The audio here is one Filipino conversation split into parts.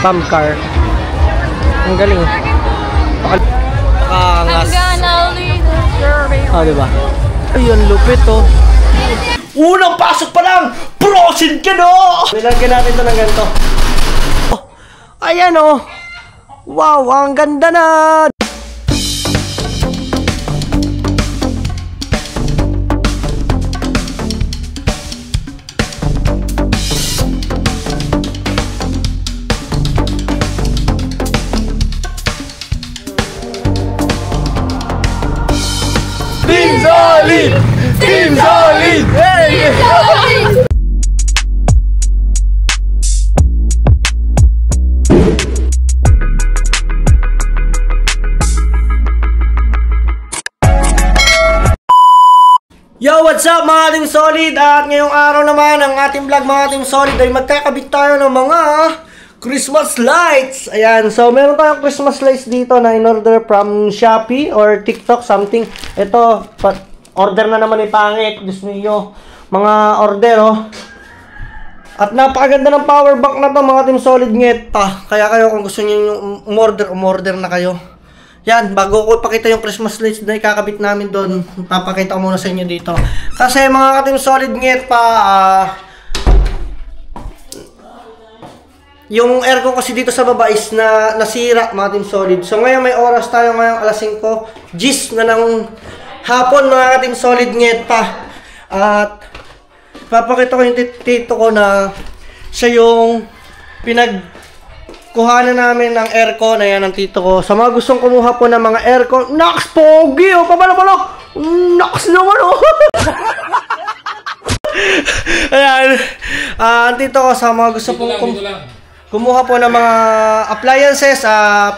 Pump car. Ang galing. Pakangas. Oh, diba? Ayun, lupit oh. Unang pasok pa lang! Prosin ka no! Nilagyan natin ito ng ganito. Oh, ayan oh. Wow, ang ganda na! Team Solid! Team Solid! Hey! Yo, what's up mga Team Solid? At ngayong araw naman ang ating vlog mga Team Solid ay magkakabit tayo ng mga Christmas lights. Ayan, so meron tayong Christmas lights dito na in-order from Shopee or TikTok something. Ito, order na naman ni Pangit. Diyos niyo, mga order oh. At napakaganda ng power bank na to mga Team Solid ngeta. Kaya kayo kung gusto niyo yung umorder na kayo. Yan, bago ko pakita yung Christmas lights na ikakabit namin doon, papakita ko muna sa inyo dito. Kasi mga Team Solid ngeta, yung aircon kasi dito sa baba is nasira mga Team Solid. So ngayon may oras tayo ngayong alas 5, gis na ng hapon mga Team Solid ngeta. At papakita ko yung tito ko na siya yung pinagkuhanan namin ng aircon. Ayan ang tito ko. Sa mga gustong kumuha po ng mga aircon, naks pogi oh, pabalo-balo, naks naman oh. Ayan, ang tito ko sa mga gusto pong kumuha po ng mga appliances,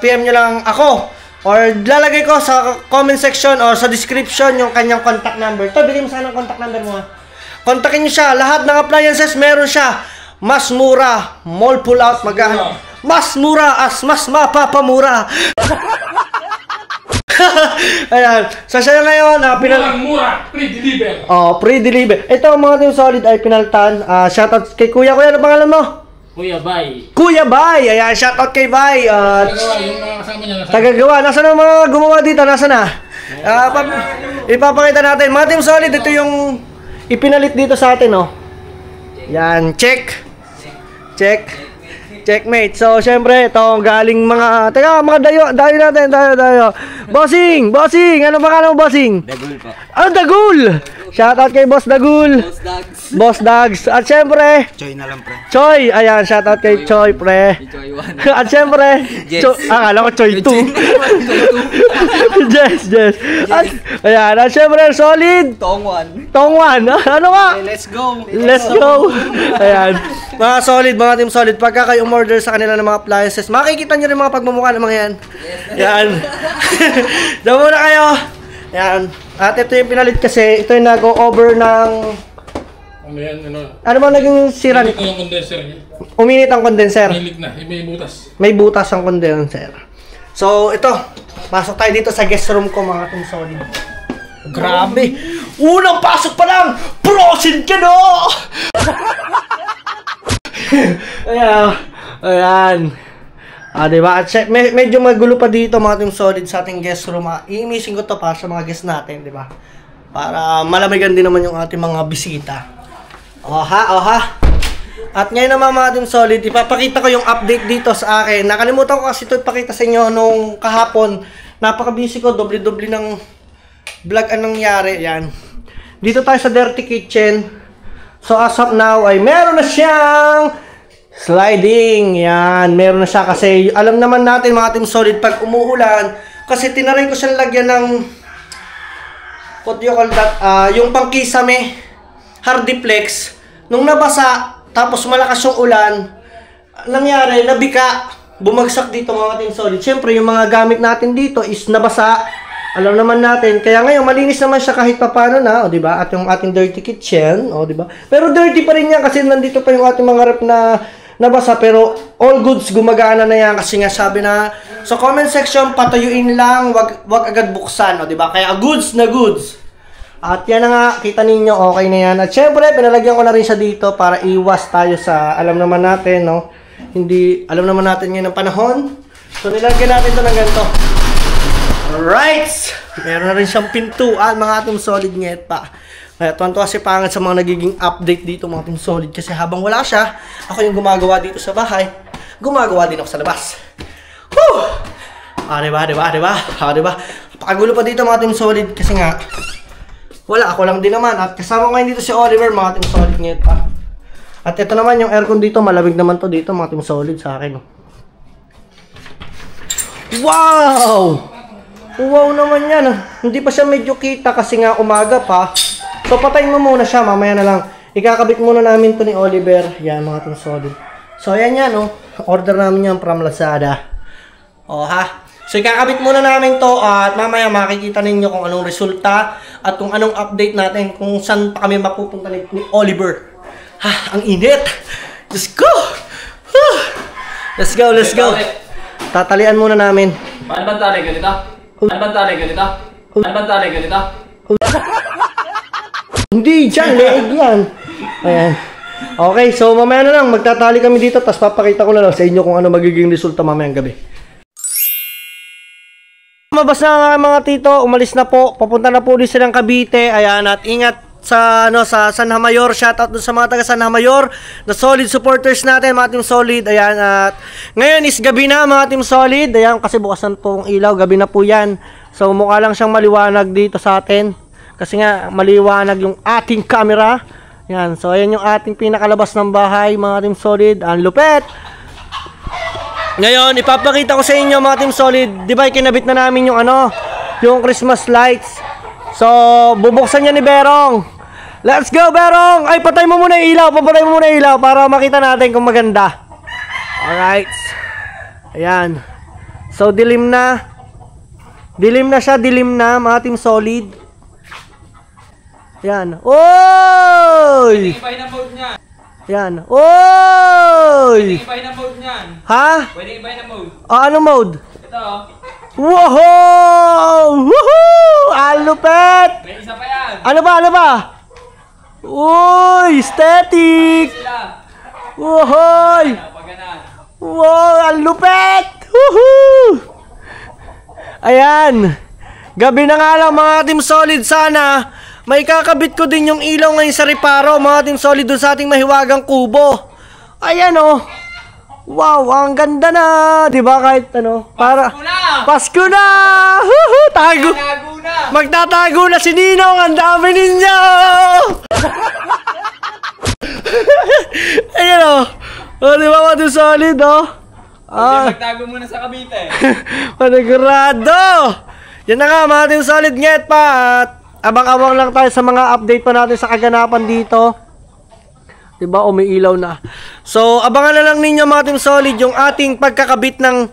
PM nyo lang ako. Or lalagay ko sa comment section or sa description yung kanyang contact number. Ito, bigyan mo sana ang contact number mo ha. Kontakin nyo siya. Lahat ng appliances meron siya. Mas mura. Mall pull out. Maghahanap. Mas mura as mas mapapamura. Ayan. So siya ngayon, mura. Pre-deliver. Oh, pre-deliver. Ito mga Team Solid ay pinaltan. Shoutout kay Kuya. Kuya, ano pangalan mo? Kuya Bay. Kuya Bay! Ayan, shoutout kay Bay. Tagagawa, yung mga kasama niya. Tagagawa. Nasaan ang mga gumawa dito? Nasaan na? Ipapakita natin. Mga Team Solid, ito yung ipinalit dito sa atin, oh. Yan, check. Check. Checkmate. So, syempre, ito galing mga... Teka, mga dayo natin. Dayo. Bossing! Bossing! Ano ba mo, Bossing? Dagul po. Ah, Dagul! Shoutout kay Boss Dagul. Boss Dags. At syempre... Choy na lang, pre. Choy! Ayan, shoutout kay Choy, pre. Choy 1. At syempre... akala ko Choy 2. Yes. Ayan, at syempre, Solid! Tong 1. Tong 1. Ano ba? Let's go. Let's go. Ayan. Mga Solid, mga Team Solid, pagka kayo umorder sa kanila ng mga appliances, makikita nyo rin mga pagmumukha ng mga yan. Yan. Diyan muna kayo. Yan. At ito yung pinalit kasi, ito yung nag-over ng... Ano yan, ano? Ano ba naging sira? Uminit na yung condenser. Uminit ang condenser. Uminit na, may butas. May butas ang condenser. So, ito. Pasok tayo dito sa guest room ko, mga Team Solid. Grabe. Unang pasok pa lang, prosin ka no! Ayan. Diba? At medyo magulo pa dito mga Team Solid sa ating guest room. I-missing ko to para sa mga guest natin, diba? Para malamigan din naman yung ating mga bisita. Oha. At ngayon naman mga Team Solid, ipapakita ko yung update dito sa akin. Nakalimutan ko kasi ito ipakita sa inyo nung kahapon. Napaka-busy ko, doble-doble ng vlog anong nangyari. Yan. Dito tayo sa Dirty Kitchen. So as of now ay meron na siyang sliding. Yan, meron na siya kasi alam naman natin mga Team Solid pag umuulan, kasi tinaray ko siyang lagyan ng what do you call that, yung pangkisame hardiplex. Nung nabasa tapos malakas yung ulan, nangyari, nabika, bumagsak dito mga Team Solid. Siyempre yung mga gamit natin dito is nabasa. Alam naman natin, kaya ngayon malinis naman siya kahit papaano na, o di ba? At yung ating dirty kitchen, o di ba? Pero dirty pa rin yan kasi nandito pa yung ating mga rep na nabasa, pero all goods gumagana na yan kasi nga sabi na sa comment section, patayuin lang, wag agad buksan, o di ba? Kaya goods na goods. At yan na nga, kita ninyo, okay na yan. At syempre, pinalagyan ko na rin siya dito para iwas tayo sa, alam naman natin, no? Hindi, alam naman natin ngayon ang panahon. So, nilagyan natin ito ng ganito. Alright! Meron na rin siyang pintuan, mga Team Solid Nyet pa. Kaya tuwan-tuwa si Pangit sa mga nagiging update dito, mga Team Solid. Kasi habang wala siya, ako yung gumagawa dito sa bahay. Gumagawa din ako sa labas. Woo! Diba? Napakagulo pa dito, mga Team Solid. Kasi nga, wala, ako lang din naman. At kasama ko ngayon dito si Oliver, mga Team Solid Nyet pa. At ito naman yung aircon dito, malamig naman to dito, mga Team Solid sa akin. Wow! Wow naman yan. Hindi pa siya medyo kita kasi nga umaga pa. So patayin mo muna siya, mamaya na lang. Ikakabit muna namin to ni Oliver. Yan, mga Team Solid. So ayan yan, oh. Order namin yan from Lazada. O ha? So ikakabit muna namin to at mamaya makikita ninyo kung anong resulta at kung anong update natin, kung saan pa kami mapupunta ni Oliver. Ha, ang init. Let's go. Let's go. Tatalian muna namin. Paano ba tali ganito? Hindi, dyan, leeg yan. Ayan. Okay, so mamaya na lang, magtatali kami dito, tapos papakita ko na lang sa inyo kung ano magiging resulta mamayang gabi. Mabas na mga tito, umalis na po, papunta na po ulit silang Cavite. Ayan, at ingat sa San Hamayor, shoutout dun sa mga taga San Hamayor, the solid supporters natin, mga Team Solid. Ayan, at ngayon is gabi na, mga Team Solid. Ayan, kasi bukas na pong ilaw, gabi na po yan. So mukha lang siyang maliwanag dito sa atin kasi nga maliwanag yung ating camera. Ayan, so ayan yung ating pinakalabas ng bahay, mga Team Solid. Ang lupet. Ngayon ipapakita ko sa inyo, mga Team Solid, di ba kinabit na namin yung yung Christmas lights. So, bubuksan niya ni Berong. Let's go, Berong! Ay, patay mo muna yung ilaw. Papatay mo muna yung ilaw para makita natin kung maganda. Alright. Ayan. So, dilim na. Dilim na siya, mga Team Solid. Ayan. Oy! Pwede ibahin ang mode niyan. Ayan. Oy! Pwede ibahin ang mode niyan. Ha? Pwede ibahin ang mode. Ano mode? Ito, Wow! Woohoo! Alupet! may isa pa yan. Ano ba? Uy! Aesthetic! Sila. Wohoy! Pag ganan. Wow! Alupet! Woohoo! Ayan! Gabi na nga lang, mga Team Solid. Sana may kakabit ko din yung ilaw ngayon sa Reparo, mga Team Solid, dun sa ating mahiwagang kubo. Ayan, oh! Wow, ang ganda na, 'di ba? Kahit para Pasko na. Tago. Magtatago na si Ninong, ang dami ninyo. Ayun oh. Oh, 'di ba, mga Solid, oh? Magtago muna sa Cavite. Panigurado. Yan na nga, mga Team Solid Nyet pa. At abang-abang lang tayo sa mga update pa natin sa kaganapan dito. Diba? Umiilaw na. So, abangan na lang ninyo, mga Team Solid, yung ating pagkakabit ng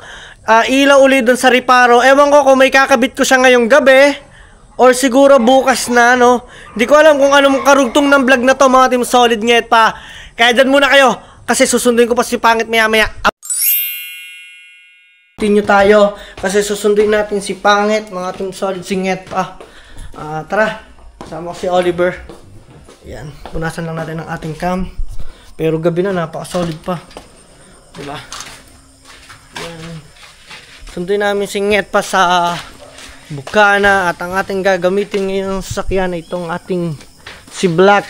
ilaw ulit dun sa Reparo. Ewan ko kung may kakabit ko siya ngayong gabi or siguro bukas na, no? Hindi ko alam kung anong karugtong ng vlog na to, mga Team Solid Nyet pa. Kaya dyan muna kayo kasi susunduin ko pa si Pangit maya-maya. Continue tayo kasi susunduin natin si Pangit, mga Team Solid, si Nyet pa. Tara, kasama ko si Oliver. Yan, punasan lang natin ang ating cam. Pero gabi na, napaka-solid pa. Diba? Yan. Sunduin namin si Nyet pa sa Bukana. At ang ating gagamitin ngayong sasakyan ay itong ating si Black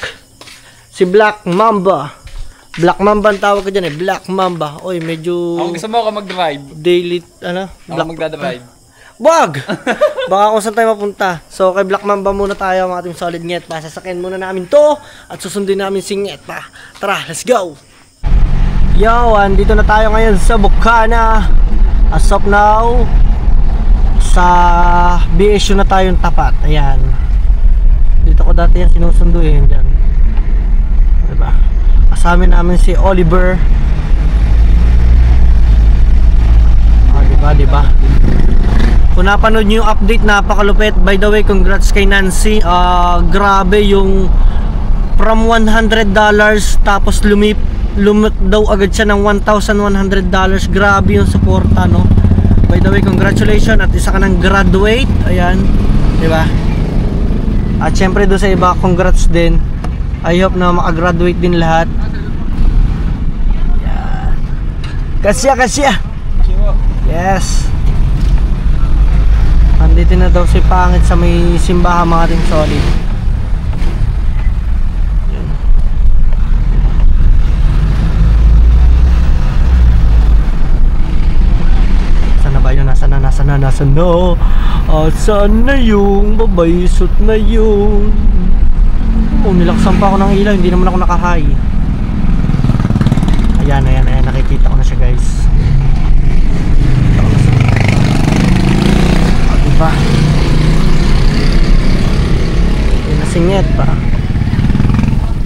Mamba. Black Mamba ang tawag ko dyan, Black Mamba. Oy, medyo Ako gusto mo ako mag-drive. daily, Ako magdadrive. Wag! Baka kung saan tayo mapunta. So, kay Black Mamba muna tayo, mga Team Solid Nyet pa. Sasakyan muna namin to at susundin namin si Nyet pa. Tara, let's go! Yo, andito na tayo ngayon sa Bukana. As of now, sa BSU na tayong tapat. Ayan. Dito ko dati yan sinusunduin dyan. Diba? Kasama namin si Oliver. Diba? Kung napanood nyo yung update, napakalupit. By the way, congrats kay Nancy. Grabe yung from $100 tapos lumit daw agad siya ng $1,100. Grabe yung suporta, no? By the way, congratulations at isa ka ng graduate. Ayan, di ba? At syempre doon sa iba, congrats din. I hope na makagraduate din lahat. Ayan. Kasya. Yes. Andito na daw si Pangit sa may simbahan mga Team Solid. Yun. Saan na ba yun? Nasaan na? Saan na yung babaysot na yun? Oh, nilaksan pa ako ng ilaw. Hindi naman ako nakahay. Ayan. Nakikita ko na siya, guys. Diba? Hindi nasingit pa.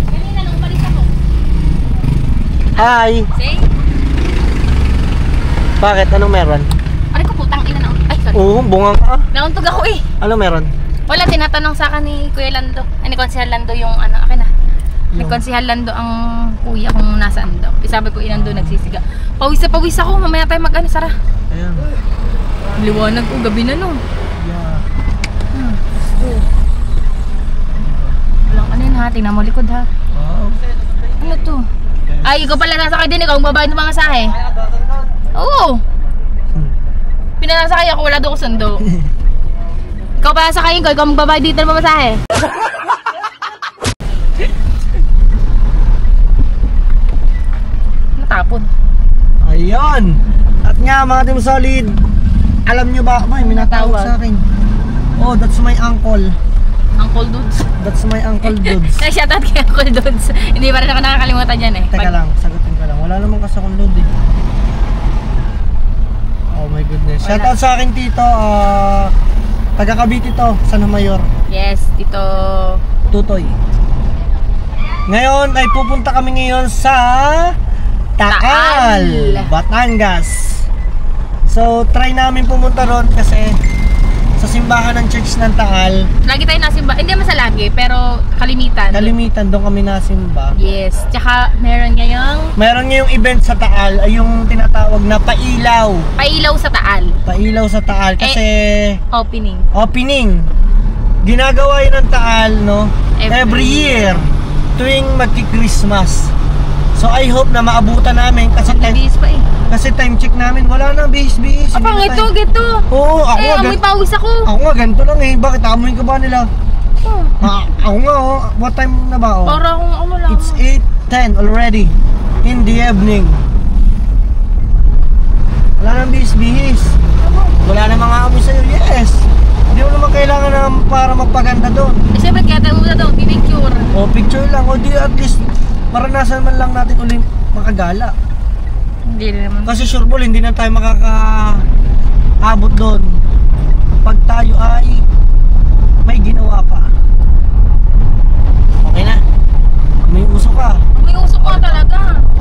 Kanina nung umalis ako. Hi! Say? Bakit? Anong meron? Aray ko putang ina na. Ay, sorry. Oo, bungang ka. Nauntog ako eh. Ano meron? Wala, tinatanong sa akin ni Kuya Lando. Ay, ni Konsehal Lando yung ano, akin na. Ni Konsehal Lando ang kuya kung nasaan daw. Sabi ko, inando nagsisiga. Pawis ako. Mamaya tayo mag-ano, Sara. Ayan. Liwanag ko, gabi na no. Yeah. Walang ano yun ha, tingnan mo likod ha. Wow. Ano to? Ay, ikaw pala nasakay din, ikaw ang babae ng mga sahe. Oo. Pinanasakay ako, wala doon ko sundo. Ikaw pala nasakay ko, ikaw ang babae dito ng mga sahe. Natapon. Ayun. At nga mga Team Solid, alam nyo ba? May minatawag sa akin. Oh, that's my uncle. Uncle Dudes. That's my Uncle Dudes. Shoutout kay Uncle Dudes. Hindi pa rin ako nakakalimutan yan eh. Teka lang, sagutin ko lang. Wala naman kasi akong load eh. Oh my goodness. Wala. Shoutout sa akin tito. Taga Cavite to, San Mayor. Yes, dito. Tutoy. Ngayon ay pupunta kami ngayon sa Taal, Batangas. So try namin pumunta ron kasi sa simbahan ng church ng Taal. Lagi tayo nasimba. Hindi naman sa lagi, pero kalimitan. Kalimitan doon kami nasimba. Yes. Tsaka meron ngayong event sa Taal ay yung tinatawag na pailaw. pailaw sa Taal. Pailaw sa Taal kasi Opening. Ginagawa yun ng Taal, no? Every year tuwing magki-Christmas. So I hope na maabutan namin kasi Bihis pa eh. time check namin wala na bihis. Apang Hindi na ito, tayo- geto. Oo, ako Eh, nga amoy pawis ako. Ako nga ganito lang eh. Bakit amoy ka ba nila? Oh, Ako nga oh. What time na ba oh? para akong ano lang. It's 8:10 already in the evening. Wala nang bihis. Wala na mga amoy sa'yo. Yes. Hindi mo naman kailangan na para magpaganda doon. Eh, syempre, kaya tayo muna daw, picture. O picture lang. O di at least maranasan man lang natin ulit makagala. Hindi rin naman. Kasi sure ball, hindi na tayo makakaabot doon pag tayo ay may ginawa pa. Okay na. May usok ka. May usok ko talaga.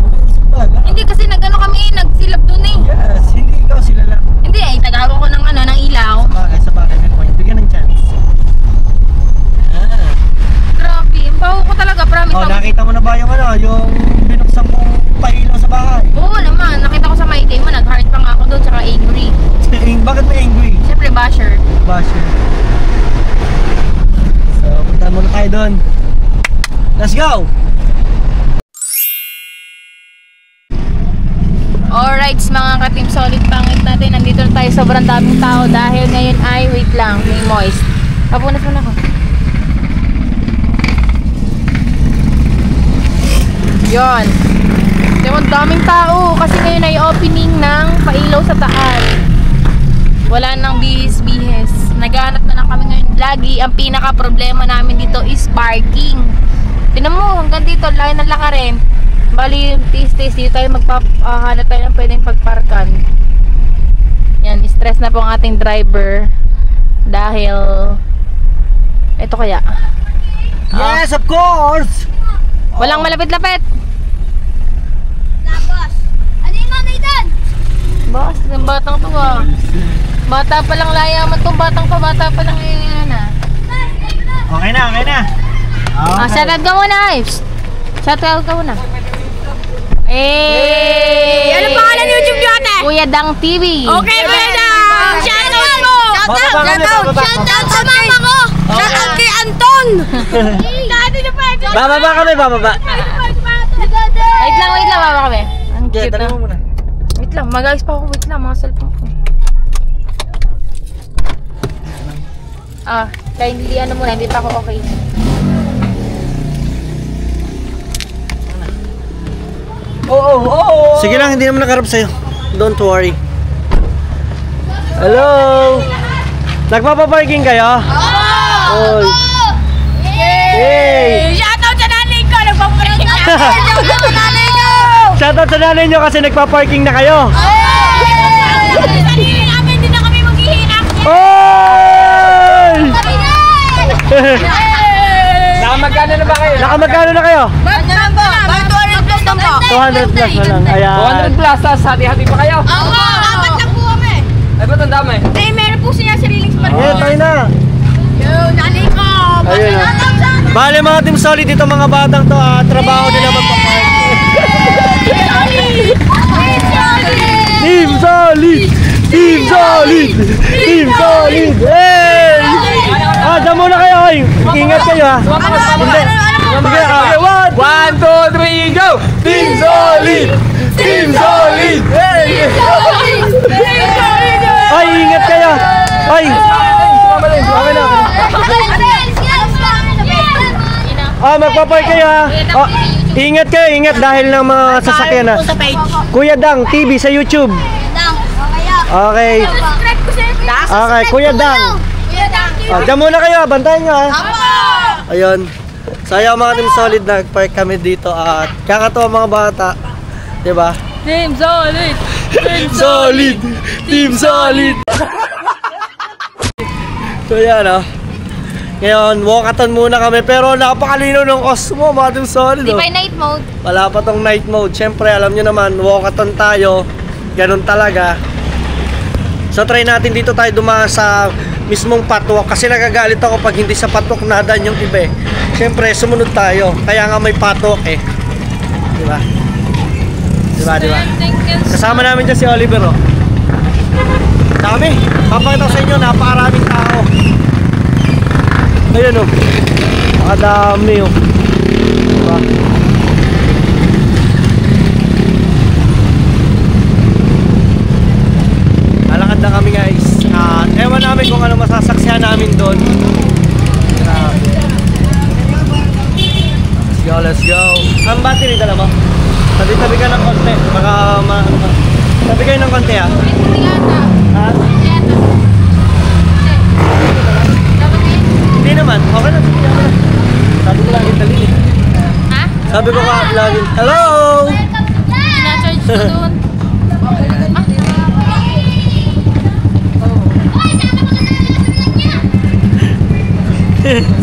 May usok ka. Hindi kasi nag-ano kami, nagsilap dun eh. Yes, hindi ikaw sila lang. Hindi eh, tagaro ko ng ano, ng ilaw. Sa bagay, may point. Bigyan ng chance. Grabe, ang baho ko talaga, promise. Oh, nakita mo na ba yung ano, yung binuksan mong pailaw sa bahay? Oo naman, nakita ko sa my day mo, nag-heart pa nga ako doon, tsaka angry. Bakit may angry? Siyempre, basher. Basher. So, punta muna tayo doon. Let's go! Alright, mga ka-Team Solid Pangit natin, nandito na tayo, sobrang daming tao dahil ngayon ay, wait lang, may moist. Papunas muna ako. Yon. Yung daming tao kasi ngayon ay opening ng pailaw sa Taal. Wala nang bihis-bihis. Naghahanap na lang kami ngayon. Lagi, ang pinaka problema namin dito is parking. Tinan mo, hanggang dito, layo ng lakarin. Bali, tis-tis, dito tayo magpahanap tayo ng pwedeng pagparkan. Yan, stress na po ang ating driver. Dahil, ito kaya. Yes, of course! Walang malapit-lapit. Tapos, ano yung mga Nathan? Boss, yung batang to ah. Bata pa lang layaman tong batang to. Bata pa lang yan ah. Okay na. Shoutout ka muna, Ives. Shoutout ka muna. Ano pangalan ng YouTube nyo ate? Kuya Dang TV. Okay, Kuya Dang! Shoutout mo! Shoutout sa mama ko! Shoutout kay Anton! Dati na pa! Bababa kami, bababa. Wait lang, baba kami. Ang cute Dali na. mo muna. Wait wait lang. Mag-ayos pa ako. Wait lang, mga cellphone ko. Kaya hindi ano muna. Hindi pa ako okay. Sige lang, hindi naman nakarap sa'yo. Don't worry. Hello! Nagpapaparking kayo? Oo! Hey! Shoutout sa nanay ko! Nagpapaparking ako! Shoutout sa nanay ko! Shoutout sa nanay nyo kasi nagpaparking na kayo. Sarili namin, hindi na kami maghihinak! Oy! Nakamagkano na ba kayo? Nakamagkano na kayo? Ba't naman po? Ba't 200 plus lang po? 200 plus na lang. Ayan. 200 plus, tas hati-hati pa kayo. Oo! Apat lang po kami! Ay, ba't ang dami? Eh, meron po siya sariling spot. Ayan, tayo na. Yo, nanay ko! Ayun na. Bale mga Team Solid dito mga batang to, trabaho nila magpapark. Team Solid! Team Solid! Team Solid! Hey! Dyan muna kayo, ay! Ingat kayo ha! Hindi! Sige, okay, 1, 2, 3, go! Team Solid! Team Solid! Hey! Ay, ingat kayo! Ay! Okay na. Magpapark kayo ha! Ingat kayo, ingat dahil ng mga sasakyan ha! Kuya Dang TV sa YouTube! Okay! Okay, Kuya Dang! Diyan muna kayo, bantayan nyo ha! Ayun. Sayang mga Team Solid, nag-park kami dito at kakatawa mga bata. Diba? Team Solid! Team Solid! Team Solid! So yan o. Ngayon, walkathon muna kami pero napakalinaw ng Osmo mga Team Solid. Di ba yung night mode? Wala pa tong night mode. Siyempre, alam nyo naman, walkathon tayo. Ganun talaga. So try natin dito tayo dumaan sa mismong patwalk kasi nagagalit ako pag hindi sa patwalk nadaan yung iba eh. Siyempre, sumunod tayo. Kaya nga may patwalk eh. Diba? Diba? Kasama namin dyan si Oliver oh. Dami. Papakita ko sa inyo, napakaraming tao. Ayun oh. Napakadami oh. Diba? Lalakad na kami guys. At ewan namin kung ano masasaksihan namin doon. Grabe. Let's go. Ang battery dala mo? Tabi-tabi ka ng konti. Baka tabi kayo ng konti ha. Ha? Hindi naman. Okay na. Sabi ko lagi talili. Ha? Sabi ko lagi. Hello! Ina-charge ko doon.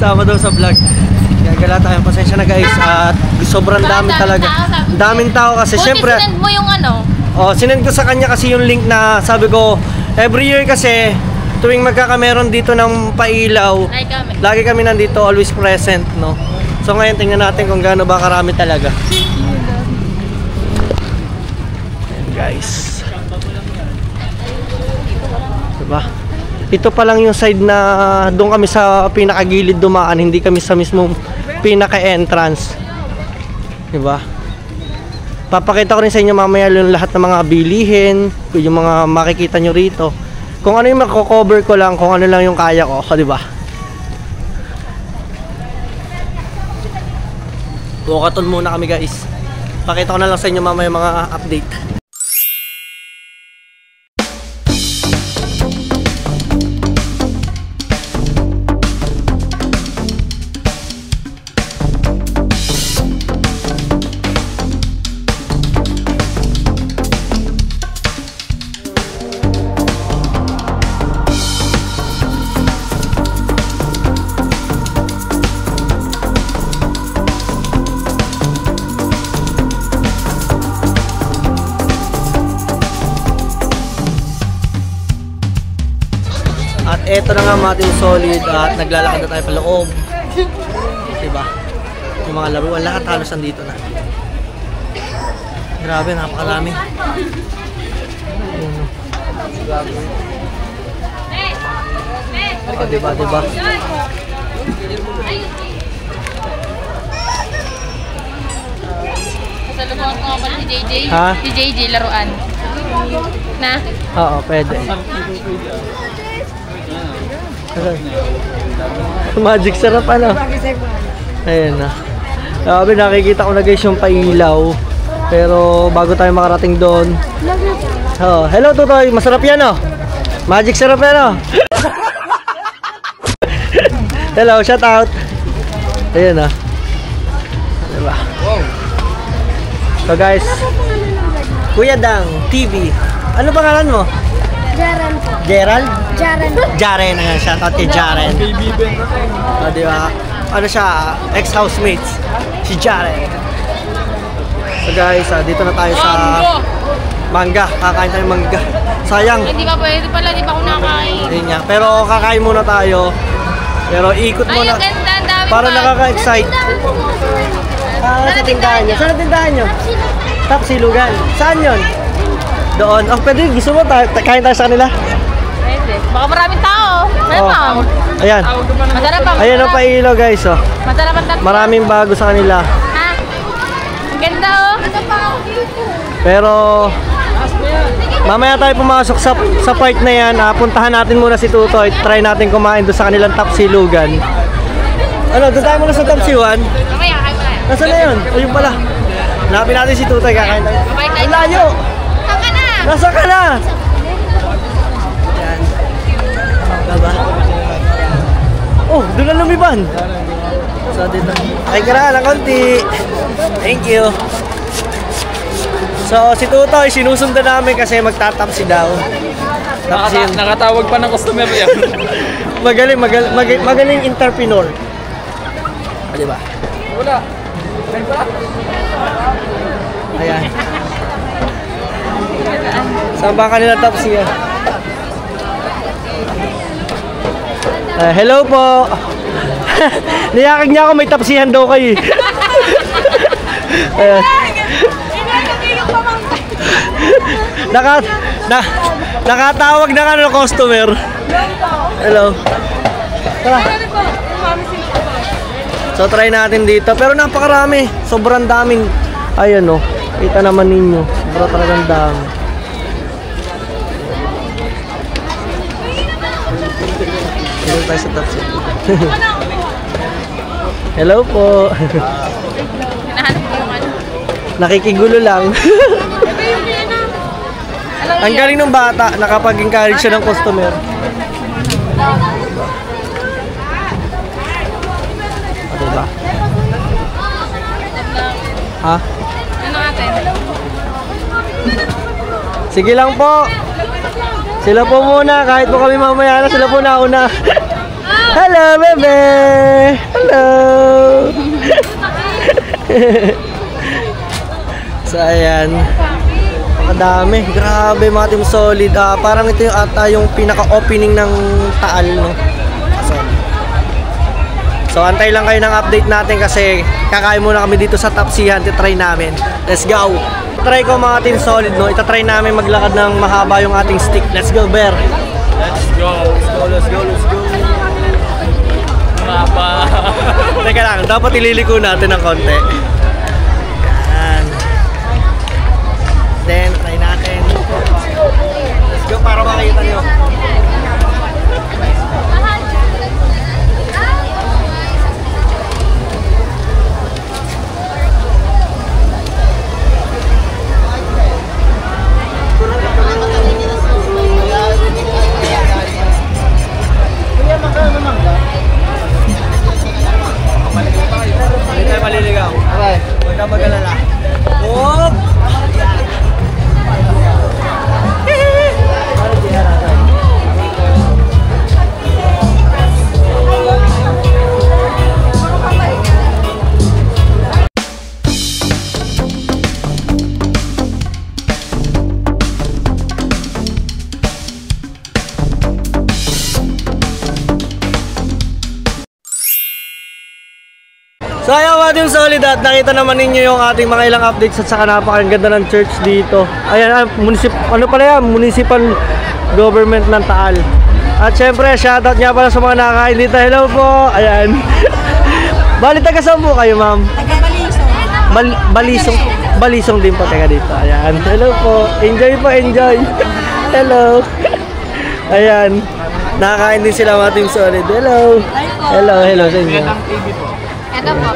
Sama daw sa vlog. Gagala tayo. Pasensya na guys. At sobrang dami talaga. Daming tao kasi syempre. Buti sinend mo yung ano? Sinend ko sa kanya kasi yung link na sabi ko every year kasi tuwing magkakameron dito ng pailaw. Lagi kami nandito, always present, no? So ngayon tingnan natin kung gaano ba karami talaga. Ayan, guys. Diba? Ito pa lang yung side na doon kami sa pinakagilid dumaan, hindi kami sa mismong pinaka-entrance. Diba? Papakita ko rin sa inyo mamaya yung lahat ng mga bilihin, yung mga makikita nyo rito. Kung ano yung mako-cover ko lang, kung ano lang yung kaya ko, diba? Walkathon muna kami guys. Pakita ko na lang sa inyo mamaya mga update. At eto na nga mga Team Solid at naglalakad na tayo pa loob. Diba? Yung mga laruan, lahat halos nandito na. Grabe, napakarami. Diba, diba? Salubuhan ko nga pala si JJ. Ha? Si JJ laruan. Na? Oo, pwede. Magic sarap ano? Ayan na. Sabi, nakikita ko na guys yung pailaw. Pero bago tayo makarating doon. Oh, hello Tutoy, masarap yan oh. Magic sarap yan oh. Hello, shout out. Ayan ah. Diba? So guys, Kuya Dang TV. Ano pangalan mo? Jaren. Gerald? Jaren. Jaren, shout out kay Jaren. Oh, diba? Ano siya, ex-housemates. Si Jaren. So guys, dito na tayo sa mangga. Kakain tayo mangga. Sayang. Hindi pa pwede pala, di pa ako nakain. Ayun nga. Pero kakain muna tayo. Pero ikot Ay, muna. ang ganda, ang dami Para pa. nakaka-excite. Sa tindahan nyo. Saan ang tindahan nyo? Tapsilugan. Saan yun? Doon. Oh, pwede. Gusto mo kain tayo sa kanila? Pwede. Baka maraming tao. Ano Oh. ma'am? Ayan. Masarap pa. Ayan ang pailaw guys. Oh. Masarap ang tatlo. Maraming bago sa kanila. Ha? Ang ganda oh. Pero mamaya tayo pumasok sa part na yan. Puntahan natin muna si Tutoy. Try natin kumain doon sa kanilang tapsilugan. Ano, doon tayo muna sa tapsiwan. Mamaya, kain mo na yan. Nasaan na yun? Ayun pala. Hanapin natin si Tutoy. Kakain tayo. Babay tayo. Ang layo! Saan ka na? Nasa ka na? Yan. Diba? Oh, doon na lumiban. So dito. Ay, kira lang konti. Thank you. So, si Tutoy, sinusundan namin kasi magtatapsi daw. Tapsin. Nakatawag pa ng customer yan. Magaling entrepreneur. Ah, diba? Wala. Ayan. Saan ba kanila tapsi yan? Hello po. Niyakag niya ako, may tapsihan daw kayo. Ayan. Nakatawag na ka ng customer. Hello. Tara. So try natin dito. Pero napakarami. Sobrang daming. Ayan o. Kita naman ninyo. Sobrang talagang dami. Hello tayo sa tapsi. Hello po. Hinahanap ko yung ano. Nakikigulo lang. Ang galing ng bata, nakapag-encourage siya ng customer. Diba? Ha? Ano natin? Sige lang po. Sila po muna, kahit po kami mamaya na, sila po nauna. Hello, bebe! Hello! So, ayan. Kadami. Grabe mga Team Solid. Parang ito yung ata yung pinaka-opening ng Taal, no? So, antay lang kayo ng update natin kasi kakain muna kami dito sa Tapsihan. Titry namin. Let's go! Try ko mga Team Solid, no? Itatry namin maglakad ng mahaba yung ating stick. Let's go, Bear! Let's go. Let's go, let's go! Mapa. Teka lang, dapat ililiko natin ng konti. Yan. Then, try natin. Let's go para makita nyo. Hindi tayo maliligaw. Huwag ka mag-alala. Whoop! So ayaw mga Team Solid at nakita naman ninyo yung ating mga ilang updates at saka napakaganda ng church dito. Ayan, ano pala yan? Municipal Government ng Taal. At syempre, shoutout nga pala sa mga nakakain dito. Hello po! Ayan. Bali, taga saan po kayo, ma'am? Taga-Balisong. Balisong. Balisong din po, teka dito. Ayan. Hello po. Enjoy po, enjoy. Hello. Ayan. Nakakain din sila mga Team Solid. Hello. Hello, hello sa inyo. Ito po.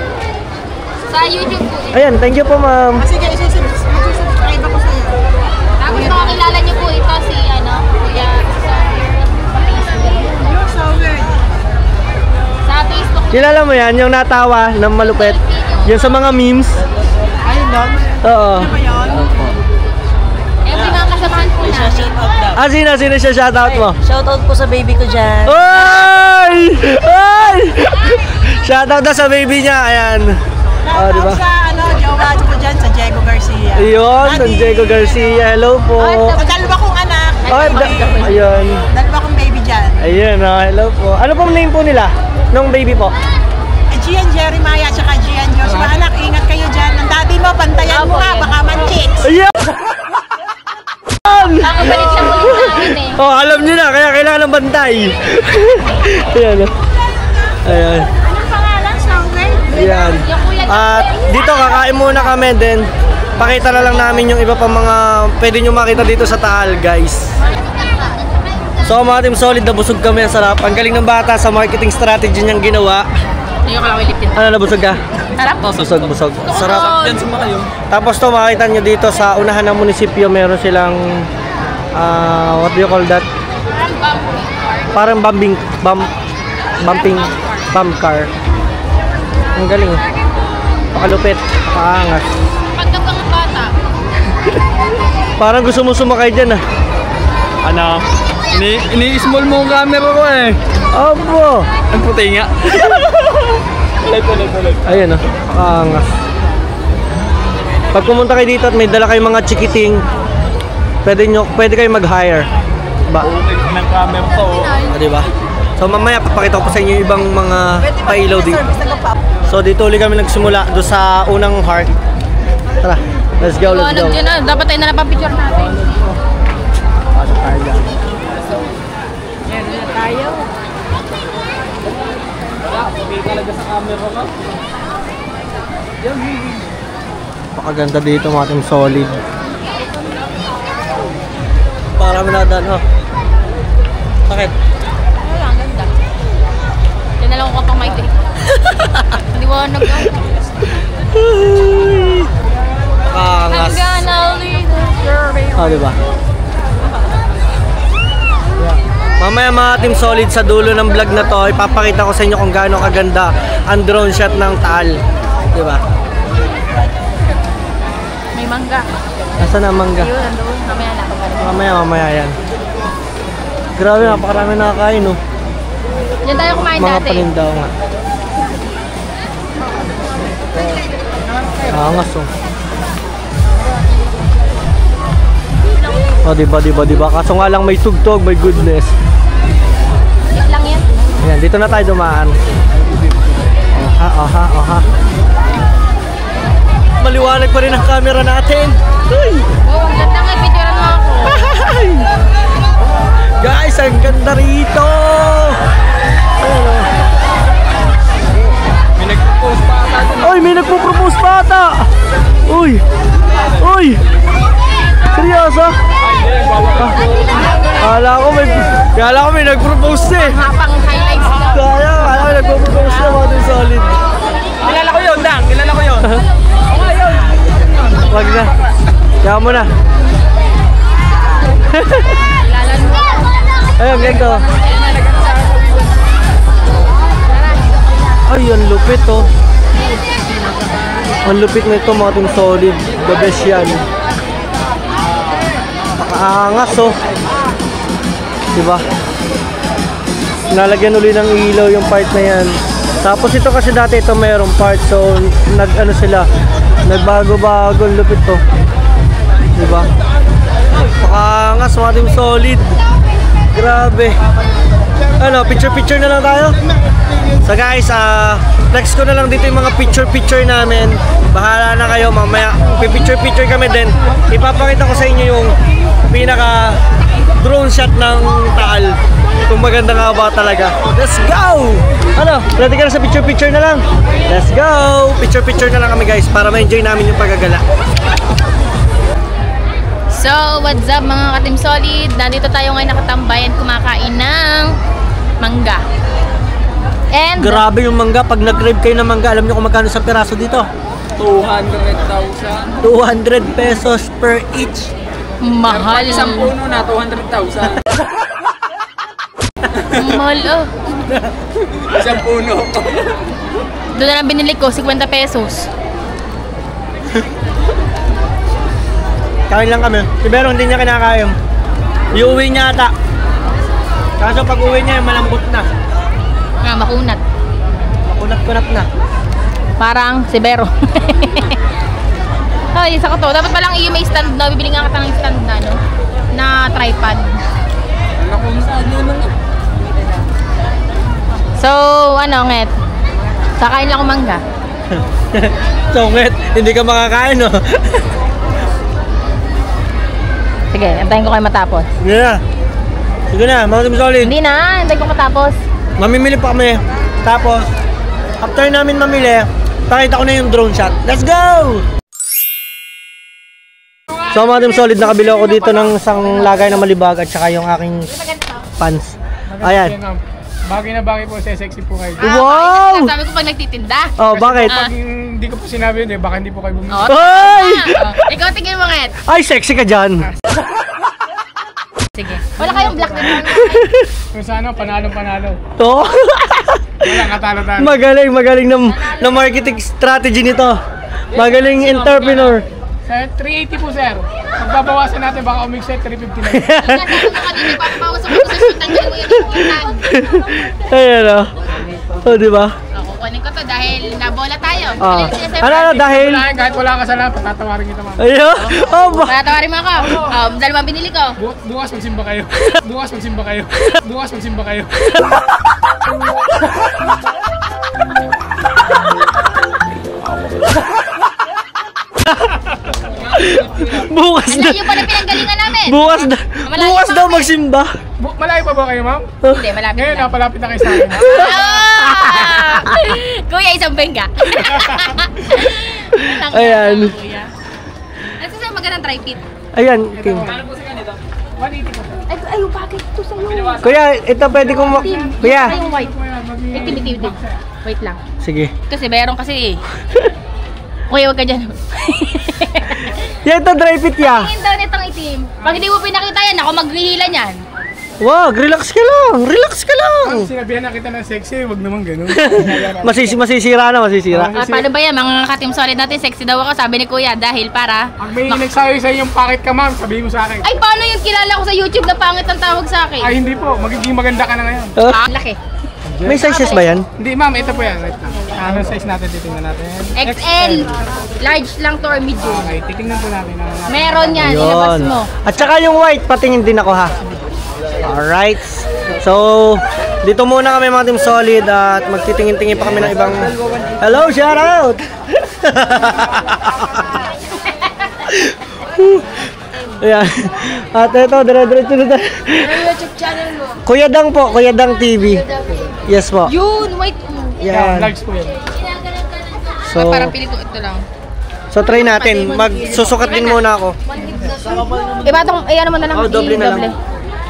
Sa YouTube po. Ayan, thank you po, ma'am. Sige, isusubscribe ako sa'yo. Tapos makakilala niyo po ito si Kuya sa You're so weird. sa Facebook. Kilala mo yan, yung natawa ng malupit? Yung sa mga memes? Ayun lang. Oo. Ano ba yun? Eh, may mga kasamahan po namin. Sino siya shoutout mo? Shoutout po sa baby ko dyan. Oy! Oy! Shoutout na sa baby niya, ayan. Oh, di ba? Sa jowa ko dyan, sa Diego Garcia. Ayun, San Diego Garcia. Hello po. Sa dalawa kong anak. Ayun. Dalawa kong baby dyan. Ayun, hello po. Ano pong name po nila? Nung baby po? Gian Jeremiah at saka Gian Joshua. Anak, ingat kayo dyan. Ang daddy mo, bantayan mo ha, baka man-chicks. Ayun! Nakabalik siya po sa akin eh. Oh, alam niyo na, kaya kailangan ng bantay. Ayan. Ayan. Anong pangalan? Songway? Ayan. Yung kuya At dito kakain muna kami din. Pakita na lang namin yung iba pang mga pwede nyo makita dito sa Taal, guys. So mga Team Solid, nabusog kami. Ang sarap. Ang galing ng bata sa marketing strategy niyang ginawa. Hindi ko lang ilipin. Ano, nabusog ka? Harap. Busog. Sarap. Yan sumayo. Tapos to, makita nyo dito sa unahan ng munisipyo, meron silang what do you call that? Parang bumping bump car. Ang galing. Pakalupit, pakaangas. Pagkakang bata. Parang gusto mo sumakay dyan ah. Ano? Ini-small mo ang camera ko eh. Abo! Ang puti nga. Tuloy. Ayan ah, pakaangas. Pag pumunta kayo dito at may dala kayong mga chikiting, pwede kayo mag-hire. Ba? Ng camera to. Diba? So mamaya papakita ko pa sa inyo yung ibang mga pailaw dito. So dito ulit kami nagsimula doon sa unang heart. Tara, let's go. Dyan na. Dapat tayo na napapicture natin. Pasok tayo dyan. Pakaganda dito mga Team Solid. Para kami nadaan, oh. Bakit? Wala, ang ganda. Diyan na lang ako pang mic eh. Liwanag ako. Pakangas. I'm gonna leave the journey. Oh, diba? Mamaya mga Team Solid, sa dulo ng vlog na to, ipapakita ko sa inyo kung gaano kaganda ang drone shot ng Taal. Diba? May mangga. Nasaan ang mangga? Yun, nandoon. Mamaya na. Mamaya yan. Grabe, napakarami nakakain, no? Diyan tayo kumain Mga dati. panindaw nga. Angas, oh. Oh, diba? Kaso nga lang may tugtog, my goodness. Tip lang yan. Ayan, dito na tayo dumaan. Oha. Maliwanag pa rin ang camera natin. Uy! Wow, ang ganda nga. Picturean mo ako. Guys, ang ganda rito! Ayan, oh. May nag-post pa ata. Uy, may nagpo-propose pa ata! Uy! Seryoso? Kala ko may nag-propose eh. Pang highlights daw. Kala ko may nagpo-propose na mga Team Solid. Kilala ko yun, Dang. Kilala ko yun. Wag na. Kaya mo na. Kilala mo. Ayun, ganito. Ay, ang lupit oh. Ang lupit na ito mga Team Solid. The best yan. Pakaangas oh. Diba? Nalagyan uli ng ilaw yung part na yan. Tapos ito kasi dati ito mayroong part. So nagbago-bago ang lupit to. Diba? Pakaangas mga Team Solid. Grabe. Ano, picture na lang tayo? So guys, next ko na lang dito yung mga picture namin. Bahala na kayo, mamaya picture kami din. Ipapakita ko sa inyo yung pinaka drone shot ng Taal. Kung maganda nga ba talaga. Let's go! Ano, ready ka na sa picture na lang? Let's go! Picture na lang kami guys para ma-enjoy namin yung paggagala. So, what's up mga ka-Team Solid? Nandito tayo ngayon nakatambay at kumakain ng mangga. And Grabe yung mangga. Pag nag-crave kayo ng mangga, alam nyo kung magkano sa piraso dito? 200,000. 200 pesos per each. mahal. Isang puno na, 200,000. Mahal, oh. Isang puno. Doon na lang binili ko, 50 pesos. Kain lang kami. Si Bero hindi niya kinakain. Iuwi niya ata. Kaso pag uwi niya, malambot na. Ah, makunat. Makunat-kunat na. Parang si Bero. Ay, isa ko to. Dapat palang may stand na. Bibili nga ka ng stand na, no? Na tripod. So, ano, Nget? Kakain lang ako mangga. Songit, hindi ka makakain, no? Sige, antayin ko kayo matapos. Sige na. Sige na, mga Team Solid. Hindi na, antayin ko matapos. Mamimili pa kami. Tapos, after namin mamili, pakita ko na yung drone shot. Let's go! So mga Team Solid, nakabili ako dito ng isang lagay na malibag at saka yung aking pants. Ayan. Bagay na bagay po, sexy po kayo. Wow! Sabi ko pag nagtitinda. Oh, bakit? Pag hindi ko po sinabi yun, baka hindi po kayo bumili. Oh, Ay! ikaw tingin mo, Nget. Ay, sexy ka dyan. Sige. Wala kayong black din. Kung sa ano, panalo-panalo. Oh. Walang katalo-talo. Magaling na marketing strategy nito. Magaling entrepreneur. Sir, 380 po, sir. Pagbabawasan natin, baka umikset, 350 na. Kanina papausap ko sa shoot, tanggalin mo yung important. Ayan o. Oh, di ba? Kukunin ko to dahil nabola tayo. Ah. Ano, dahil? Kahit wala ka sa lahat, patatawarin kita, ma'am. Ayun. Oh, Tatawarin mo ako. Dalawang binili ko. Bukas magsimba kayo. Bukas magsimba kayo. Bukas magsimba kayo. bukas na. Yung pala pinanggalingan namin. Bukas daw magsimba. Malayo pa ba kayo, ma'am? Hindi, malapit Ngayon, na. napalapit na kayo sa akin. Ah! Kuya, isang bengga. Ayan. Kuya. Ano sa'yo magandang tripod? Ayan, King. 180 po, sir. Ay, bakit ito sa'yo? Kuya, ito pwede kong... Kuya. Yung white. Itim. Wait lang. Sige. Kasi meron kasi eh. Kuya, wag ka dyan. Yan ito, dry fit ya. Tingin daw nitong itim. Pag hindi mo pinakita yan, ako maghihila niyan. Wag, relax ka lang. Relax ka lang. Sinabihan na kita ng sexy, wag naman ganun. Masisira na, masisira. Paano ba yan? Mga ka-Team Solid natin, sexy daw ako, sabi ni Kuya, dahil para... Pag may nagsabi sa yung pakit ka, ma'am, sabihin mo sa akin. Ay, paano yung kilala ko sa YouTube na pangit ang tawag sa akin? Ay, hindi po. Magiging maganda ka na ngayon. Ah, laki. May sizes ba yan? Hindi, ma'am. Ito po yan. Wait lang. Anong size natin? Titingnan natin. XL. Large lang to or medium. Okay, titingnan po natin. Meron yan, ilabas Yun. mo. At saka yung white, patingin din ako ha. Alright. So, dito muna kami mga Team Solid at magtitingin-tingin pa kami ng ibang... Hello, shout out! Ayan. At ito, dire-diretso na tayo. YouTube channel mo. Kuya Dang po, Kuya Dang TV. Yes po. Yun, wait. Yan. Large po yan. So, Parang pili ko ito lang. so try natin. Magsusukat din muna ako. Iba itong, ano mo na lang. Oh, doble na lang.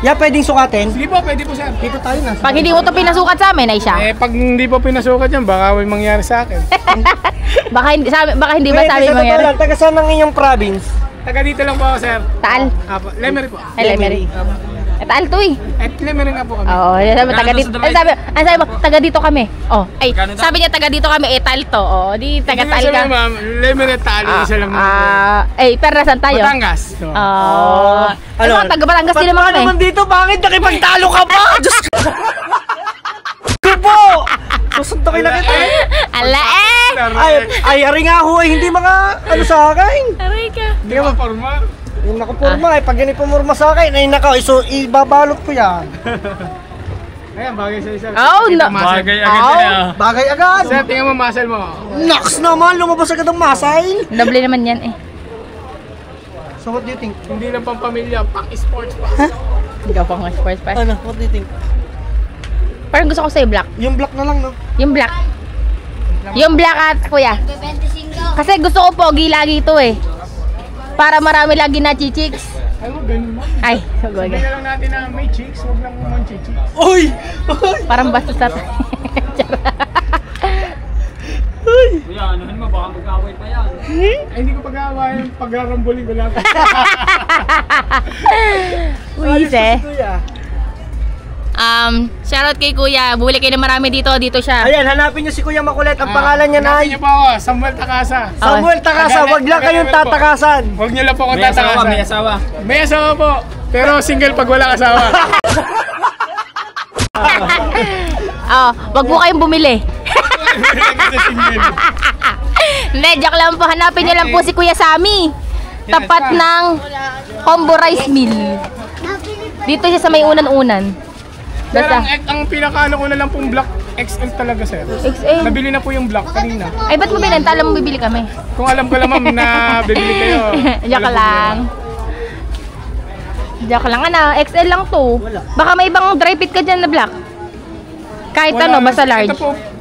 Yeah, pwedeng sukatin. Sige po, pwede po, sir. Dito tayo na. Pag hindi mo ito pinasukat sa amin, ay siya. Pag hindi po pinasukat yan, baka may mangyari sa akin. Baka hindi ba Wait, sabi sa mo totoo yan? lang, taga saan ang inyong province? Taga dito lang po ako, sir. Taal. Apo, Lemery po. Ay, Lemery. Taal to eh. At Lemery nga po kami. Oo, sabi taga dito. Ay, sabi mo, taga dito kami. Oh, ay, sabi niya taga dito kami, Taal to. Oh, di taga Taal ka. Ma'am, Lemery at Tali, isa lang pero nasan tayo? Batangas. Oh. Ano, taga Batangas din naman kami. naman dito? Bakit nakipagtalo ka pa? Diyos ko! Po! Susuntokin na kita. Ala eh! Ay, ari nga ho, hindi mga ano sa akin. Aray ka. Hindi ka maporma. Yung nakapurma, pag ganito pumurma sa akin, ay naka, ibabalot ko yan. Ayan, bagay sa isa. Oh, no. Bagay agad yan. Bagay agad. Sir, tingnan mo muscle mo. Naks naman, lumabas agad ang masay. Doble naman yan eh. So what do you think? Hindi lang pang pamilya, pang sports pa. Hindi ka pang sports pa. Ano, what do you think? Parang gusto ko sa'yo black. Yung black na lang, no? Yung black. Yung black at kuya. Kasi gusto ko pogi lagi ito eh. Para marami lagi na chichiks. Ay, wag ganun ma'am. Ay, Sabihin na lang natin na may chicks, wag lang naman chicks. Uy! parang bastos na. Kuya, anuhin mo, baka mag-away pa yan. Ay, hindi ko pag-aawayan, pag-arambolin ko lang. Uise. Kuya. Shoutout kay Kuya. Buli kayo na marami dito. Dito siya. Ayan, hanapin niyo si Kuya Makulit. Ang pangalan niya Hanapin ay niyo po ako, Samuel Takasa. Samuel Takasa. Wag lang kayong tatakasan. Huwag niyo lang po ako May asawa, tatakasan. may asawa. May asawa po, pero single pag wala asawa. Wag po kayong bumili. Kasi single. Hindi, joke lang po. Hanapin niyo lang po si Kuya Sammy. Tapat ng Combo Rice Mill. Dito siya sa may unan-unan. Pero Basta. ang pinakaano ko na lang pong black XL talaga, sir. XL. Nabili na po yung black kanina. Ay, ba't mo binenta? Alam mo bibili kami. Kung alam ko lang ma'am na bibili kayo. Joke lang. Joke lang. Ano, XL lang to. Baka may ibang dry fit ka dyan na black. Kahit Wala ano, lang. basta large.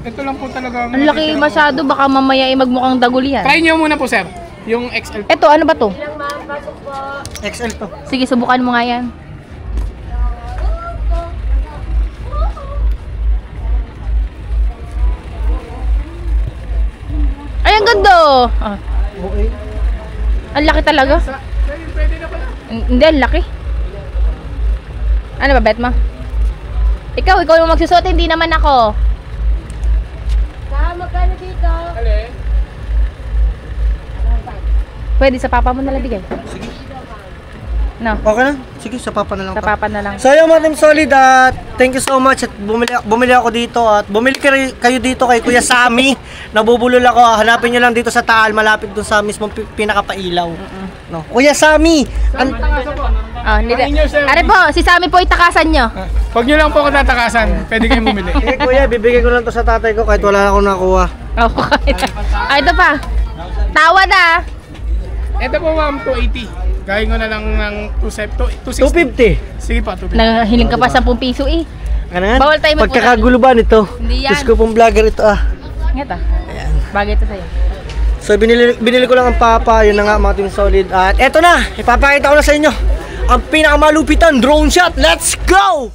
Ito lang po talaga. Ang laki masyado. Baka mamaya ay magmukhang dagol yan. Try niyo muna po, sir. Yung XL. Ito, ano ba to? XL to. Sige, subukan mo nga yan. Ay, ang ganda! Okay. Ang laki talaga. Pwede na pala. Hindi, ang laki. Ano ba, bet mo? Ikaw yung magsusuot, hindi naman ako. Magkano dito? Alin? Pwede sa papa mo nalang bigay. No, Okay na? Sige, sa papa na lang. sa papa na lang. So yung mga Team Solid, thank you so much at bumili ako dito at bumili kayo dito kay Kuya Sammy. Nabubulol ako, hanapin nyo lang dito sa Taal, malapit dun sa mismong pinakapailaw. No. Kuya Sammy! Inyo, sir. Are po, si Sammy po itakasan nyo. Huwag niyo lang po ako tatakasan. Pwede kayong bumili. Sige Kuya, bibigay ko lang to sa tatay ko kahit wala akong nakuha. Okay. Ito pa. Tawad ah. Ito po ma'am, 280. Gawin ko na lang ng 260. 250. Sige pa, 250. Nanghiling ka pa 10 piso eh. Ano yan? Bawal tayo magmura. Pagkakagulo ba nito? Hindi yan. Diyos ko pong vlogger ito Ngeta. Bagay ito sa'yo. So binili ko lang ang papa, yun na nga mga Team Solid. At eto na, ipapakita ko na sa inyo ang pinakamalupitan drone shot. Let's go!